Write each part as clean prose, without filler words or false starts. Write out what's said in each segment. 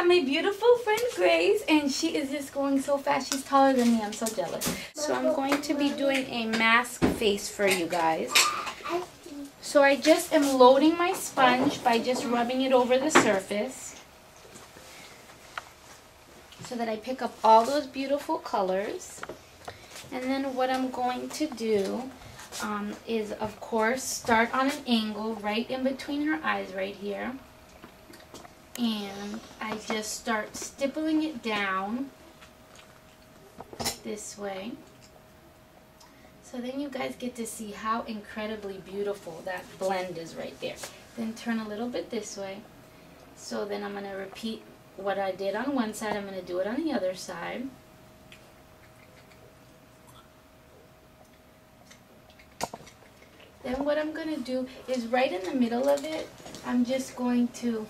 have my beautiful friend Grace, and she is just going so fast. She's taller than me. I'm so jealous. So I'm going to be doing a mask face for you guys. So I just am loading my sponge by just rubbing it over the surface so that I pick up all those beautiful colors. And then what I'm going to do is, of course, start on an angle right in between her eyes right here. And I just start stippling it down this way. So then you guys get to see how incredibly beautiful that blend is right there. Then turn a little bit this way. So then I'm going to repeat what I did on one side. I'm going to do it on the other side. Then what I'm going to do is right in the middle of it, I'm just going to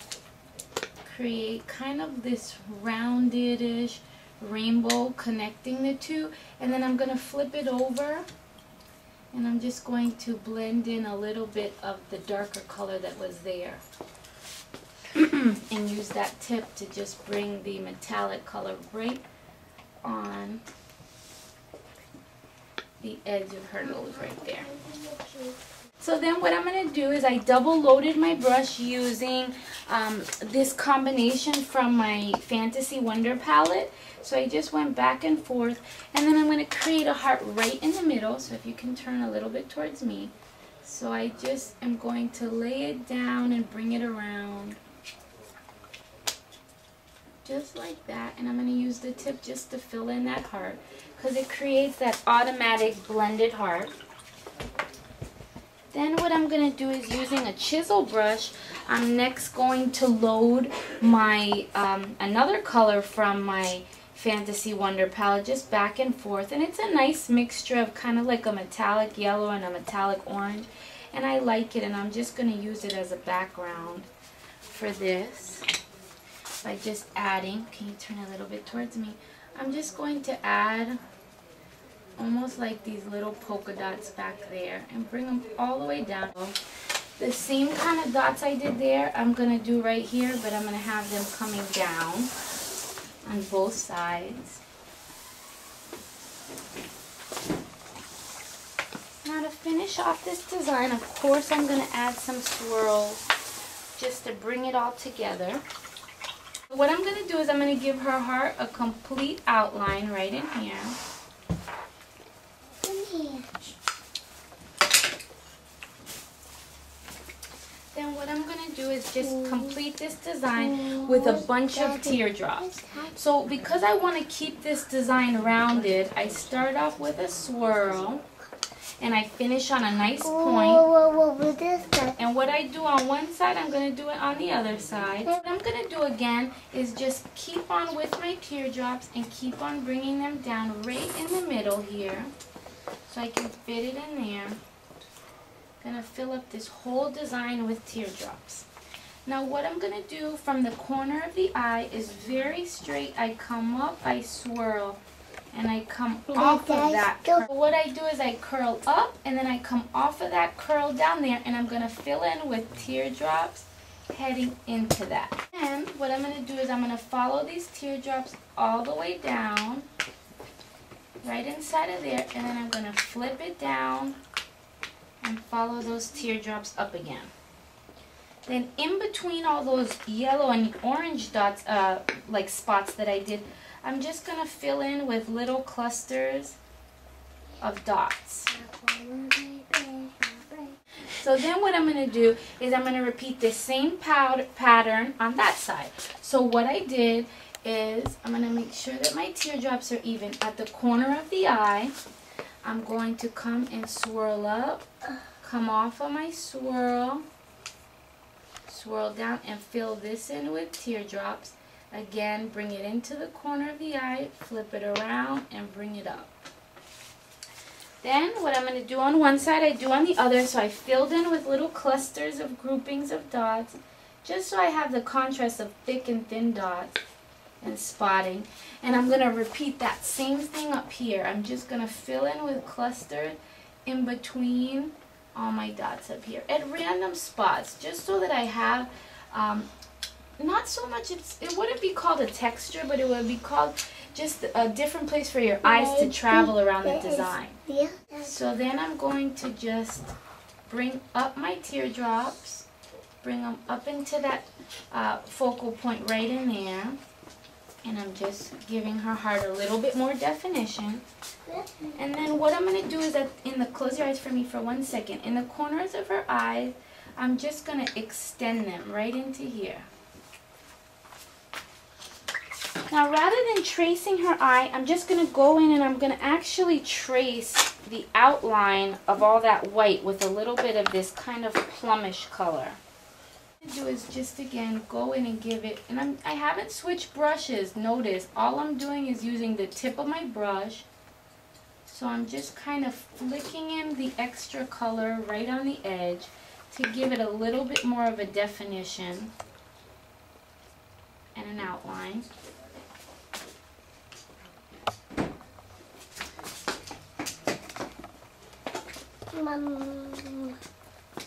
create kind of this rounded-ish rainbow connecting the two. And then I'm going to flip it over. And I'm just going to blend in a little bit of the darker color that was there. And use that tip to just bring the metallic color right on the edge of her nose right there. So then what I'm going to do is I double loaded my brush using this combination from my Fantasy Wonder palette. So I just went back and forth, and then I'm going to create a heart right in the middle. So if you can turn a little bit towards me. So I just am going to lay it down and bring it around. Just like that. And I'm going to use the tip just to fill in that heart, because it creates that automatic blended heart. Then what I'm going to do is, using a chisel brush, I'm next going to load my another color from my Fantasy Wonder palette just back and forth. And it's a nice mixture of kind of like a metallic yellow and a metallic orange. And I like it, and I'm just going to use it as a background for this by just adding. Can you turn a little bit towards me? I'm just going to add almost like these little polka dots back there and bring them all the way down. The same kind of dots I did there, I'm going to do right here, but I'm going to have them coming down on both sides. Now to finish off this design, of course, I'm going to add some swirls just to bring it all together. What I'm going to do is I'm going to give her heart a complete outline right in here. Then what I'm going to do is just complete this design with a bunch of teardrops. So because I want to keep this design rounded, I start off with a swirl and I finish on a nice point. And what I do on one side, I'm going to do it on the other side. What I'm going to do again is just keep on with my teardrops and keep on bringing them down right in the middle here, so I can fit it in there. I'm going to fill up this whole design with teardrops. Now what I'm going to do from the corner of the eye is very straight. I come up, I swirl, and I come off of that curl. What I do is I curl up, and then I come off of that curl down there, and I'm going to fill in with teardrops heading into that. And what I'm going to do is I'm going to follow these teardrops all the way down, right inside of there, and then I'm going to flip it down and follow those teardrops up again. Then in between all those yellow and orange dots, like spots that I did, I'm just going to fill in with little clusters of dots. So then what I'm going to do is I'm going to repeat the same pattern on that side. So what I did is I'm going to make sure that my teardrops are even. At the corner of the eye, I'm going to come and swirl up, come off of my swirl, swirl down and fill this in with teardrops. Again, bring it into the corner of the eye, flip it around, and bring it up. Then what I'm going to do on one side, I do on the other. So I filled in with little clusters of groupings of dots, just so I have the contrast of thick and thin dots and spotting. And I'm going to repeat that same thing up here. I'm just going to fill in with clusters in between all my dots up here at random spots, just so that I have not so much, it wouldn't be called a texture, but it would be called just a different place for your eyes to travel around the design. So then I'm going to just bring up my teardrops, bring them up into that focal point right in there. And I'm just giving her heart a little bit more definition. And then what I'm going to do is that close your eyes for me for 1 second. In the corners of her eyes, I'm just going to extend them right into here. Now rather than tracing her eye, I'm just going to go in and I'm going to actually trace the outline of all that white with a little bit of this kind of plumish color. What I'm going to do is just again go in and give it, and I haven't switched brushes, notice, all I'm doing is using the tip of my brush, so I'm just kind of flicking in the extra color right on the edge to give it a little bit more of a definition and an outline.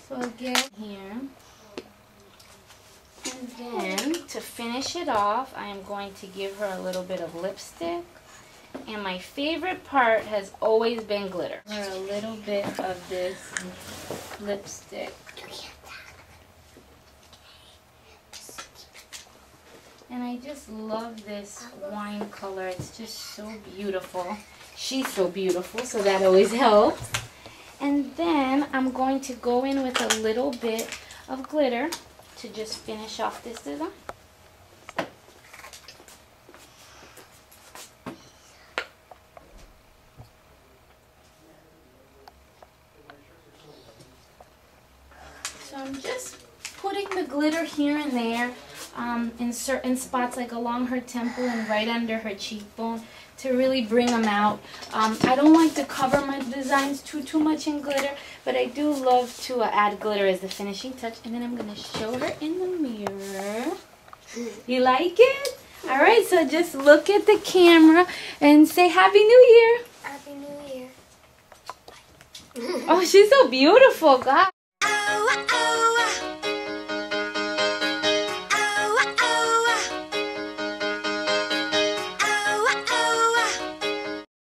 So again here. And then, to finish it off, I am going to give her a little bit of lipstick. And my favorite part has always been glitter. Or a little bit of this lipstick. And I just love this wine color. It's just so beautiful. She's so beautiful, so that always helps. And then I'm going to go in with a little bit of glitter to just finish off this design. So I'm just putting the glitter here and there in certain spots, like along her temple and right under her cheekbone, to really bring them out. I don't like to cover my designs too much in glitter, but I do love to add glitter as the finishing touch. And then I'm going to show her in the mirror. You like it? Alright, so just look at the camera and say Happy New Year. Happy New Year. Oh, she's so beautiful, God. Oh, oh.